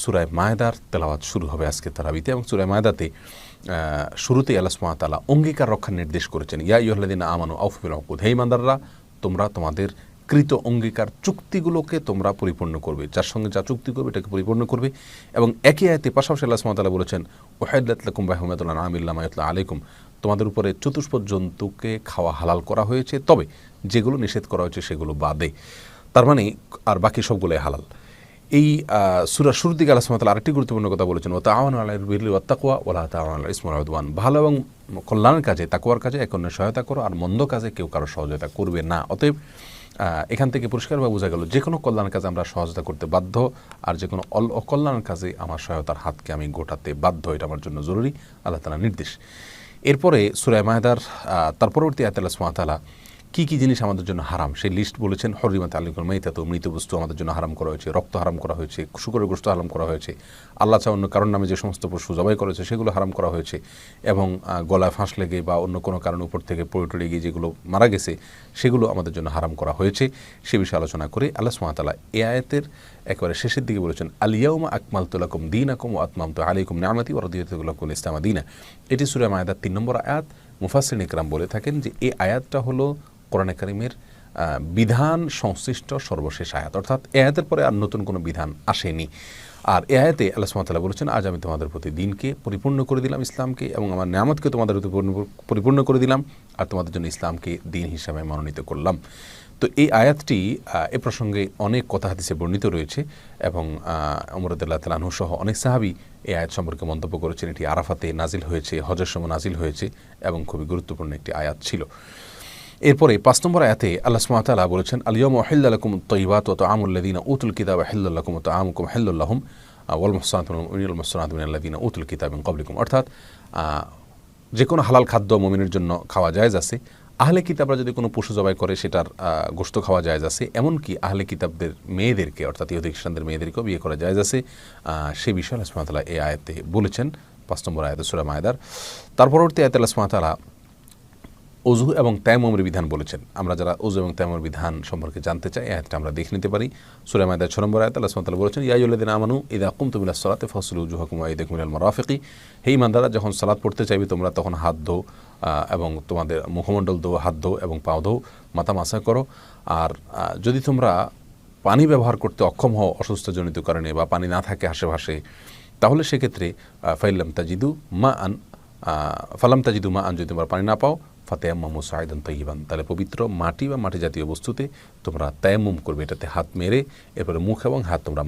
সূরা মায়দার তেলাওয়াত শুরু হবে আজকে তারাবিতে এবং সূরা মায়দাতে শুরুতেই আল্লাহ সুবহানাহু ওয়া তাআলা অঙ্গীকার রক্ষার নির্দেশ করেছেন। ইয়া আইয়ুহাল্লাযীনা আমানু আউফু বিল উকুদ, হে ঈমানদাররা তোমরা তোমাদের কৃত অঙ্গীকার চুক্তিগুলোকে তোমরা পরিপূর্ণ করবে, যার সঙ্গে যা চুক্তি করবে এটাকে পরিপূর্ণ করবে। এবং একই আয়াতে পাশাপাশি আল্লাহ সুবহানাহু ওয়া তাআলা বলেছেন উহিল্লাত লাকুম বাহিমাতুল আনআমি ইল্লা মা ইউতলা আলাইকুম, তোমাদের উপরে চতুষ্পদ জন্তুকে খাওয়া হালাল করা হয়েছে, তবে যেগুলো নিষেধ করা হয়েছে সেগুলো বাদে। তার মানে আর বাকি সবগুলোই হালাল। এই সূরার শুরুর দিকে আল্লাহ সুবহানাহু ওয়া তাআলা আরেকটি গুরুত্বপূর্ণ কথা বলেছেন, ওয়া তাআওয়ানু আলাল বিররি ওয়াত তাকওয়া ওয়া লা তাআওয়ানু আলাল ইসমি ওয়াল উদওয়ান, ভালো এবং কল্যাণের কাজে তাকওয়ার কাজে একে অন্যের সহায়তা করো, আর মন্দ কাজে কেউ কারো সহযোগিতা করবে না। অতএব এখান থেকে পরিষ্কারভাবে বোঝা গেল যে কোনো কল্যাণের কাজে আমরা সহযোগিতা করতে বাধ্য, আর যে কোনো অকল্যাণের কাজে আমার সহায়তার হাতকে আমি গোটাতে বাধ্য, এটা আমার জন্য জরুরি, আল্লাহ তাআলার নির্দেশ। এরপরে সূরা মায়দার তার পরবর্তী আয়াতে আল্লাহ সুবহানাহু ওয়া তাআলা কী কী জিনিস আমাদের জন্য হারাম সেই লিস্ট বলেছেন। হরিমাত আলাইকুম মাইতাতু, মৃত বস্তু আমাদের জন্য হারাম করা হয়েছে, রক্ত হারাম করা হয়েছে, শুকরের গোশত হারাম করা হয়েছে, আল্লাহ ছাড়া অন্য কারণ নামে যে সমস্ত পশু জবাই করেছে সেগুলো হারাম করা হয়েছে, এবং গলায় ফাঁস লেগে বা অন্য কোনো কারণ উপর থেকে পড়ে টড়ে গিয়ে যেগুলো মারা গেছে সেগুলো আমাদের জন্য হারাম করা হয়েছে। সে বিষয়ে আলোচনা করে আল্লাহ সুবহানাহু ওয়া তাআলা এই আয়াতের একেবারে শেষের দিকে বলেছেন, আল ইয়াউমা আকমালতু লাকুম দীনাকুম ওয়া আতমামতু আলাইকুম নি'মাতি ওয়া রাদিয়াতু লাকুমুল ইসলামা দীনা। এটি সূরা মায়দার ৩ নম্বর আয়াত। মুফাসসিরিন ইকরাম বলে থাকেন যে এই আয়াতটা হলো কোরআনে কারিমের বিধান সংশ্লিষ্ট সর্বশেষ আয়াত, অর্থাৎ এ আয়াতের পরে আর নতুন কোনো বিধান আসেনি। আর এ আয়াতে আল্লাহ সুবহানাহু ওয়া তাআলা বলেছেন, আজ আমি তোমাদের প্রতি দিনকে পরিপূর্ণ করে দিলাম, ইসলামকে, এবং আমার নিয়ামতকে তোমাদের প্রতি পরিপূর্ণ করে দিলাম, আর তোমাদের জন্য ইসলামকে দিন হিসাবে মনোনীত করলাম। তো এই আয়াতটি এ প্রসঙ্গে অনেক কথা হাদিসে বর্ণিত রয়েছে, এবং ওমর রাদিয়াল্লাহু তাআলা আনহু সহ অনেক সাহাবী এই আয়াত সম্পর্কে মন্তব্য করেছেন। এটি আরাফাতে নাজিল হয়েছে, হজের সময় নাজিল হয়েছে, এবং খুবই গুরুত্বপূর্ণ একটি আয়াত ছিল। এরপরে ৫ নম্বর আয়াতে আল্লাহ সুবহানাহু ওয়া তাআলা বলেছেন, আল ইয়াউমা উহিল্লা লাকুমুত তাইয়্যিবাতু ওয়া তা'আমুল লাযীনা উতুল কিতাবা হিল্লুল লাকুম ওয়া তা'আমুকুম হিল্লুল লাহুম ওয়াল মুহসানাতু মিনাল মুহসানাতি মিনাল লাযীনা উতুল কিতাবা মিন ক্বাবলিকুম, অর্থাৎ যে কোনো হালাল খাদ্য মুমিনের জন্য খাওয়া জায়েজ আছে। আহলে কিতাবরা যদি কোনো পশু জবাই করে সেটার গোশত খাওয়া জায়েজ আছে, এমনকি আহলে কিতাবদের মেয়েদেরকে, অর্থাৎ ইহুদি খ্রিস্টানদের মেয়েদেরকেও বিয়ে করা জায়েজ আছে। সে বিষয়ে আল্লাহ সুবহানাহু ওয়া তাআলা এই আয়াতে বলেছেন, ৫ নম্বর আয়াতে সূরা মায়দার। তার পরবর্তী আয়াতে আল্লাহ সুবহানাহু ওয়া তাআলা ওযু এবং তায়াম্মুমের বিধান বলেছেন। আমরা যারা ওযু এবং তায়াম্মুমের বিধান সম্পর্কে জানতে চাই, এই আয়াতটা আমরা দেখে নিতে পারি। সূরা মায়দার ৬ নম্বর আয়াতে আল্লাহ সুবহানাহু ওয়া তাআলা বলেছেন, ইয়া আইয়ুহাল্লাযীনা আমানু ইযা কুমতুম ইলাস সালাতি ফাগসিলু উজুহাকুম ওয়া আইদিয়াকুম ইলাল মারাফিকি, হে ঈমানদাররা যখন সালাত পড়তে চাইবে তোমরা তখন হাত ধো, এবং তোমাদের মুখমণ্ডল ধো, হাত ধো এবং পাও ধো, মাথা মাসা করো। আর যদি তোমরা পানি ব্যবহার করতে অক্ষম হও অসুস্থজনিত কারণে, বা পানি না থাকে আশেপাশে, তাহলে সেক্ষেত্রে ফালাম তাজিদু মা আন, যদি তোমরা পানি না পাও, ফাতায়াম্মামু সাঈদান তাইয়িবান, তাহলে পবিত্র মাটি বা মাটি জাতীয় বস্তুতে তোমরা তায়াম্মুম করবে, এটাতে হাত মেরে এরপরে মুখ এবং হাত তোমরা